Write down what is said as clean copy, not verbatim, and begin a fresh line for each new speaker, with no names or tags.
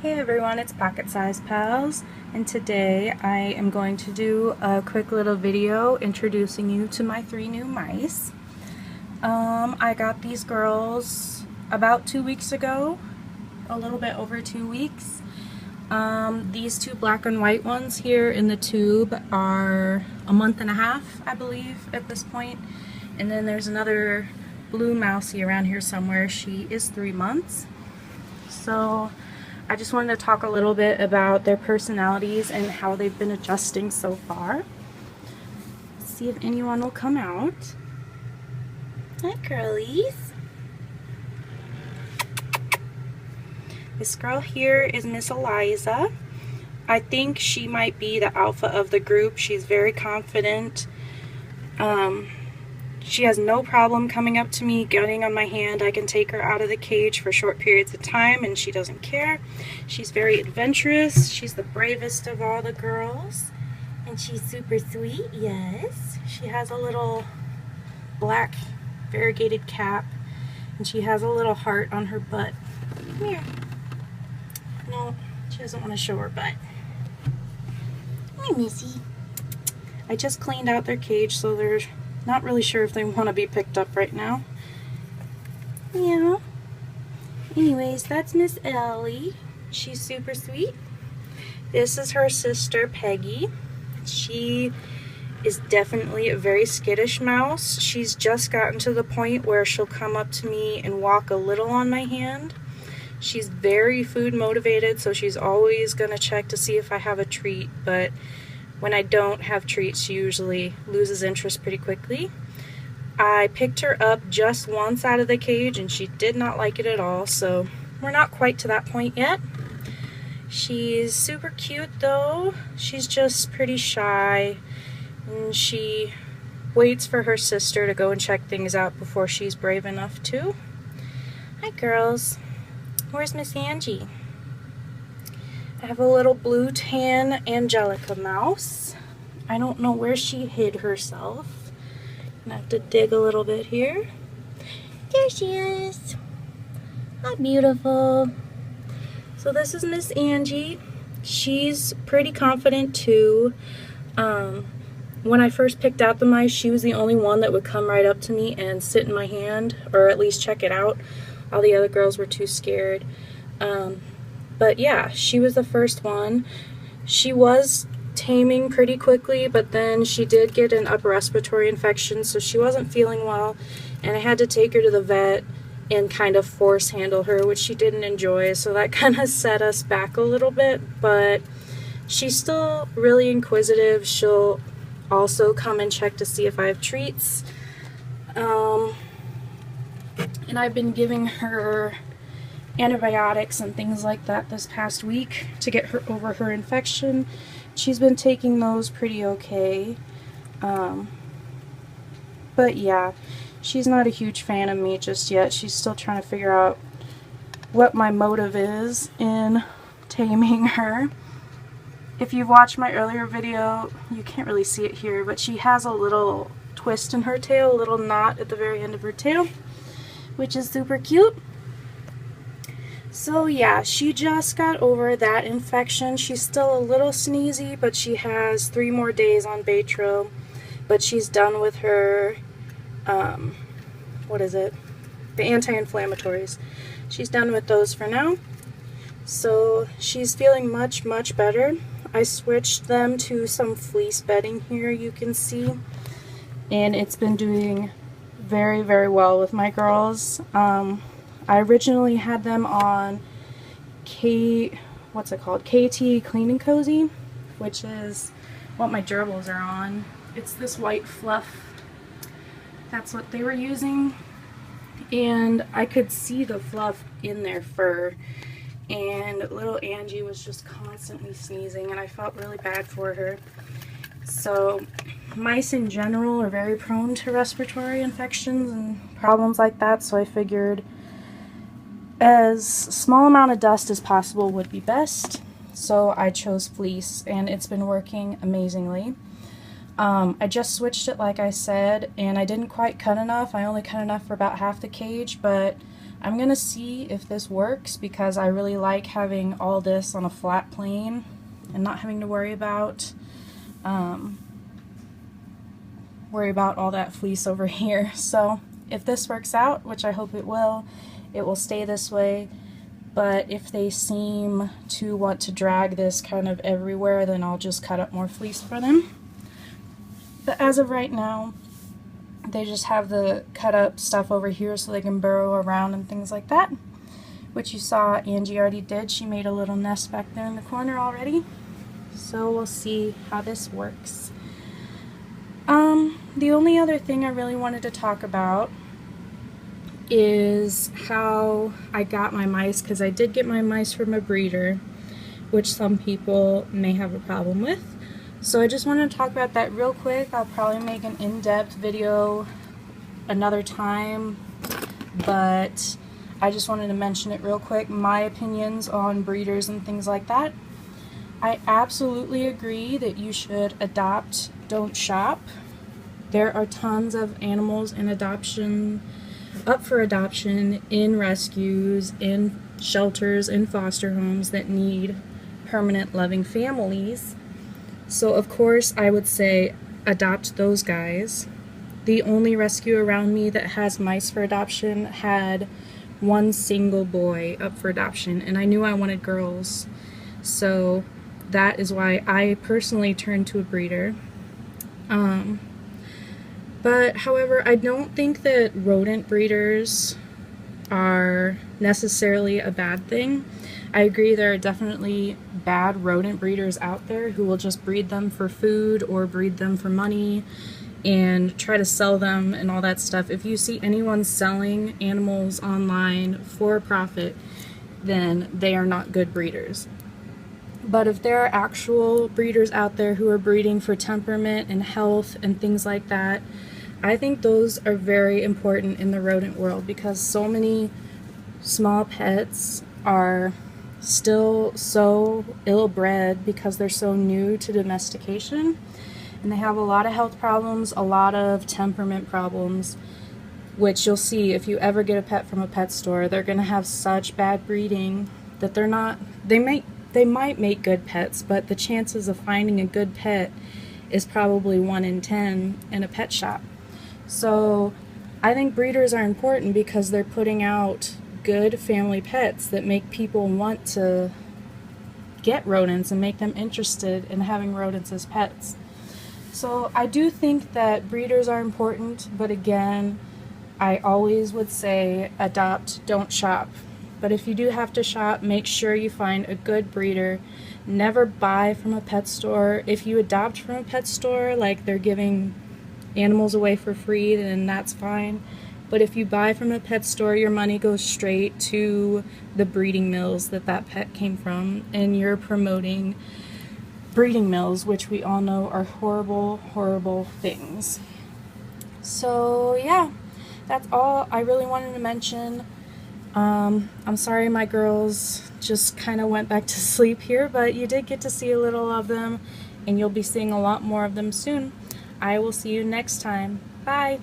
Hey everyone, it's Pocket Size Pals, and today I am going to do a quick little video introducing you to my 3 new mice. I got these girls about 2 weeks ago, a little bit over 2 weeks. These 2 black and white ones here in the tube are a month and a half, I believe, at this point. And then there's another blue mousey around here somewhere. She is 3 months. So I just wanted to talk a little bit about their personalities and how they've been adjusting so far. Let's see if anyone will come out. Hi, girlies. This girl here is Miss Eliza. I think she might be the alpha of the group. She's very confident. She has no problem coming up to me, getting on my hand. I can take her out of the cage for short periods of time and she doesn't care. She's very adventurous. She's the bravest of all the girls. And she's super sweet, yes. She has a little black variegated cap and she has a little heart on her butt. Come here. No, she doesn't want to show her butt. Hi, Missy. I just cleaned out their cage, so they're not really sure if they want to be picked up right now. Yeah. Anyways, that's Miss Ellie. She's super sweet. This is her sister, Peggy. She is definitely a very skittish mouse. She's just gotten to the point where she'll come up to me and walk a little on my hand. She's very food motivated, so she's always going to check to see if I have a treat, but when I don't have treats, she usually loses interest pretty quickly. I picked her up just once out of the cage and she did not like it at all, so we're not quite to that point yet. She's super cute though. She's just pretty shy and she waits for her sister to go and check things out before she's brave enough to. Hi girls. Where's Miss Angie? I have a little blue tan Angelica mouse. I don't know where she hid herself. I'm gonna have to dig a little bit here. There she is. How beautiful. So this is Miss Angie. She's pretty confident too. When I first picked out the mice, she was the only one that would come right up to me and sit in my hand, or at least check it out. All the other girls were too scared. But yeah, she was the first one. She was taming pretty quickly, but then she did get an upper respiratory infection, so she wasn't feeling well, and I had to take her to the vet and kind of force handle her, which she didn't enjoy, so that kind of set us back a little bit, but she's still really inquisitive. She'll also come and check to see if I have treats. And I've been giving her antibiotics and things like that this past week to get her over her infection. She's been taking those pretty okay. But yeah, she's not a huge fan of me just yet. She's still trying to figure out what my motive is in taming her. If you've watched my earlier video, you can't really see it here, but she has a little twist in her tail, a little knot at the very end of her tail, which is super cute. So yeah, she just got over that infection. She's still a little sneezy, but she has 3 more days on Baytro. But she's done with her, the anti-inflammatories. She's done with those for now. So she's feeling much, much better. I switched them to some fleece bedding here, you can see. And it's been doing very, very well with my girls. I originally had them on KT Clean and Cozy, which is what my gerbils are on. It's this white fluff. That's what they were using. And I could see the fluff in their fur. And little Angie was just constantly sneezing and I felt really bad for her. So mice in general are very prone to respiratory infections and problems like that, so I figured as small amount of dust as possible would be best. So I chose fleece and it's been working amazingly. I just switched it like I said, and I didn't quite cut enough. I only cut enough for about half the cage, but I'm gonna see if this works because I really like having all this on a flat plane and not having to worry about all that fleece over here. So if this works out, which I hope it will stay this way. But if they seem to want to drag this kind of everywhere, then I'll just cut up more fleece for them. But as of right now, they just have the cut up stuff over here so they can burrow around and things like that, which you saw Angie already did. She made a little nest back there in the corner already. So we'll see how this works. The only other thing I really wanted to talk about is how I got my mice, because I did get my mice from a breeder, which some people may have a problem with. So I just wanted to talk about that real quick. I'll probably make an in-depth video another time, but I just wanted to mention it real quick, my opinions on breeders and things like that. I absolutely agree that you should adopt, don't shop. There are tons of animals in adoption, up for adoption, in rescues, in shelters, in foster homes that need permanent loving families. So of course I would say adopt those guys. The only rescue around me that has mice for adoption had one single boy up for adoption, and I knew I wanted girls. So that is why I personally turned to a breeder. But however, I don't think that rodent breeders are necessarily a bad thing. I agree there are definitely bad rodent breeders out there who will just breed them for food or breed them for money and try to sell them and all that stuff. If you see anyone selling animals online for a profit, then they are not good breeders. But if there are actual breeders out there who are breeding for temperament and health and things like that, I think those are very important in the rodent world, because so many small pets are still so ill-bred because they're so new to domestication, and they have a lot of health problems, a lot of temperament problems, which you'll see if you ever get a pet from a pet store. They're going to have such bad breeding that they might make good pets, but the chances of finding a good pet is probably 1 in 10 in a pet shop. So I think breeders are important because they're putting out good family pets that make people want to get rodents and make them interested in having rodents as pets. So I do think that breeders are important, but again, I always would say adopt, don't shop. But if you do have to shop, make sure you find a good breeder. Never buy from a pet store. If you adopt from a pet store, like they're giving animals away for free, then that's fine. But if you buy from a pet store, your money goes straight to the breeding mills that pet came from, and you're promoting breeding mills, which we all know are horrible, horrible things. So yeah, that's all I really wanted to mention. I'm sorry my girls just kind of went back to sleep here, but you did get to see a little of them, and you'll be seeing a lot more of them soon. I will see you next time. Bye!